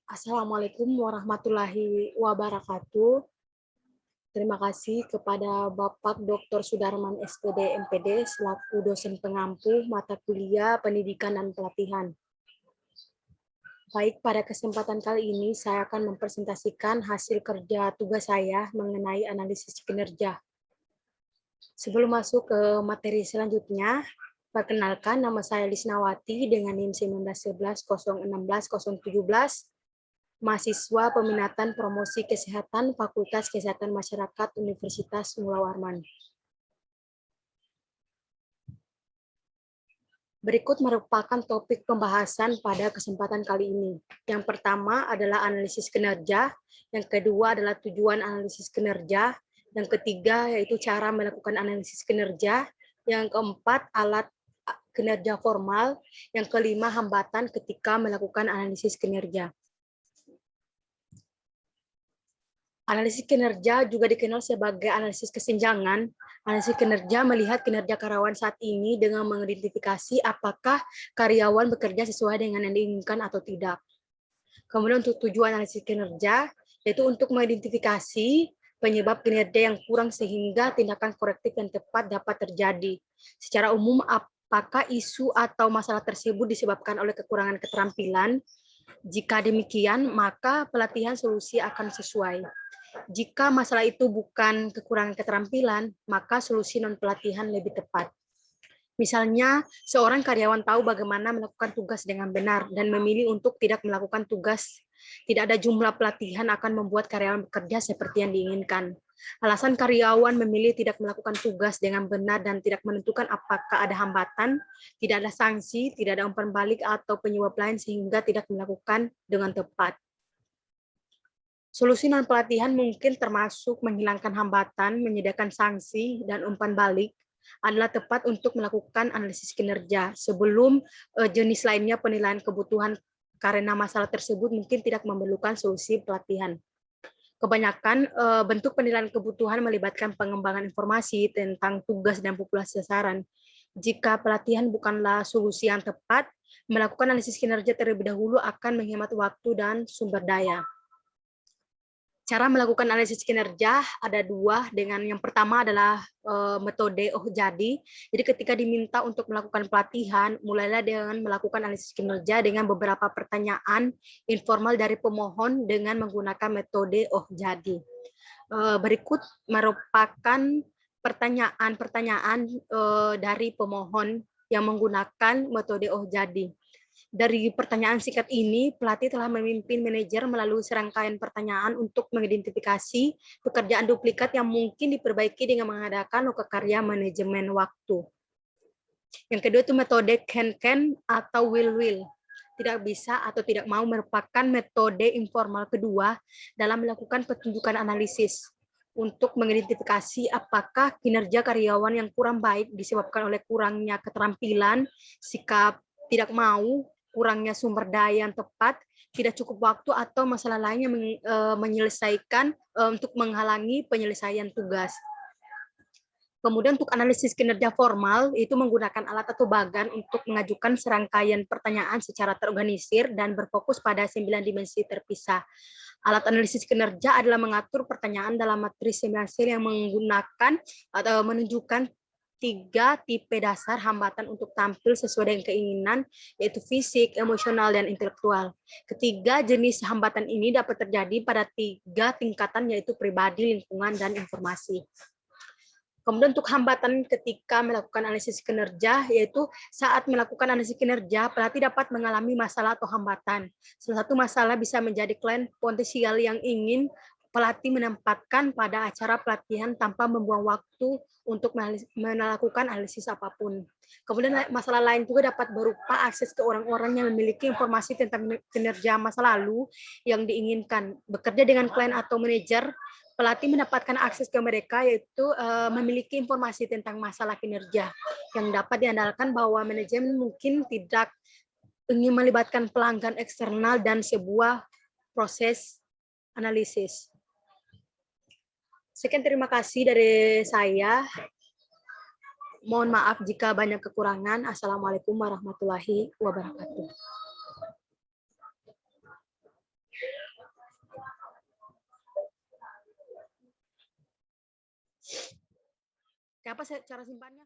Assalamualaikum warahmatullahi wabarakatuh. Terima kasih kepada Bapak Dr. Sudarman SPD MPD selaku dosen pengampu mata kuliah pendidikan dan pelatihan. Baik, pada kesempatan kali ini saya akan mempresentasikan hasil kerja tugas saya mengenai analisis kinerja. Sebelum masuk ke materi selanjutnya, perkenalkan nama saya Lisnawati dengan NIM 1911 016 017. Mahasiswa Peminatan Promosi Kesehatan Fakultas Kesehatan Masyarakat Universitas Mula Warman. Berikut merupakan topik pembahasan pada kesempatan kali ini. Yang pertama adalah analisis kinerja, yang kedua adalah tujuan analisis kinerja, yang ketiga yaitu cara melakukan analisis kinerja, yang keempat alat kinerja formal, yang kelima hambatan ketika melakukan analisis kinerja. Analisis kinerja juga dikenal sebagai analisis kesenjangan. Analisis kinerja melihat kinerja karyawan saat ini dengan mengidentifikasi apakah karyawan bekerja sesuai dengan yang diinginkan atau tidak. Kemudian untuk tujuan analisis kinerja, yaitu untuk mengidentifikasi penyebab kinerja yang kurang sehingga tindakan korektif yang tepat dapat terjadi. Secara umum, apakah isu atau masalah tersebut disebabkan oleh kekurangan keterampilan? Jika demikian, maka pelatihan solusi akan sesuai. Jika masalah itu bukan kekurangan keterampilan, maka solusi non-pelatihan lebih tepat. Misalnya, seorang karyawan tahu bagaimana melakukan tugas dengan benar dan memilih untuk tidak melakukan tugas. Tidak ada jumlah pelatihan akan membuat karyawan bekerja seperti yang diinginkan. Alasan karyawan memilih tidak melakukan tugas dengan benar dan tidak menentukan apakah ada hambatan, tidak ada sanksi, tidak ada umpan balik atau penyebab lain sehingga tidak melakukan dengan tepat. Solusi non-pelatihan mungkin termasuk menghilangkan hambatan, menyediakan sanksi, dan umpan balik adalah tepat untuk melakukan analisis kinerja sebelum jenis lainnya penilaian kebutuhan karena masalah tersebut mungkin tidak memerlukan solusi pelatihan. Kebanyakan bentuk penilaian kebutuhan melibatkan pengembangan informasi tentang tugas dan populasi sasaran. Jika pelatihan bukanlah solusi yang tepat, melakukan analisis kinerja terlebih dahulu akan menghemat waktu dan sumber daya. Cara melakukan analisis kinerja ada dua, dengan yang pertama adalah metode Oh Jadi. Jadi ketika diminta untuk melakukan pelatihan, mulailah dengan melakukan analisis kinerja dengan beberapa pertanyaan informal dari pemohon dengan menggunakan metode Oh Jadi. Berikut merupakan pertanyaan-pertanyaan dari pemohon yang menggunakan metode Oh Jadi. Dari pertanyaan singkat ini, pelatih telah memimpin manajer melalui serangkaian pertanyaan untuk mengidentifikasi pekerjaan duplikat yang mungkin diperbaiki dengan mengadakan lokakarya manajemen waktu. Yang kedua itu metode can-can atau will-will. Tidak bisa atau tidak mau merupakan metode informal kedua dalam melakukan petunjukan analisis untuk mengidentifikasi apakah kinerja karyawan yang kurang baik disebabkan oleh kurangnya keterampilan, sikap tidak mau, kurangnya sumber daya yang tepat, tidak cukup waktu, atau masalah lainnya menyelesaikan untuk menghalangi penyelesaian tugas. Kemudian untuk analisis kinerja formal, itu menggunakan alat atau bagan untuk mengajukan serangkaian pertanyaan secara terorganisir dan berfokus pada 9 dimensi terpisah. Alat analisis kinerja adalah mengatur pertanyaan dalam matris 9 sel yang menggunakan atau menunjukkan 3 tipe dasar hambatan untuk tampil sesuai dengan keinginan, yaitu fisik, emosional, dan intelektual. Ketiga jenis hambatan ini dapat terjadi pada 3 tingkatan, yaitu pribadi, lingkungan, dan informasi. Kemudian untuk hambatan ketika melakukan analisis kinerja, yaitu saat melakukan analisis kinerja, pelatih dapat mengalami masalah atau hambatan. Salah satu masalah bisa menjadi klien potensial yang ingin pelatih menempatkan pada acara pelatihan tanpa membuang waktu untuk melakukan analisis apapun. Kemudian masalah lain juga dapat berupa akses ke orang-orang yang memiliki informasi tentang kinerja masa lalu yang diinginkan. Bekerja dengan klien atau manajer, pelatih mendapatkan akses ke mereka, yaitu memiliki informasi tentang masalah kinerja yang dapat diandalkan bahwa manajemen mungkin tidak ingin melibatkan pelanggan eksternal dan sebuah proses analisis. Sekian, terima kasih dari saya. Mohon maaf jika banyak kekurangan. Assalamualaikum warahmatullahi wabarakatuh. Kayak apa cara simpannya?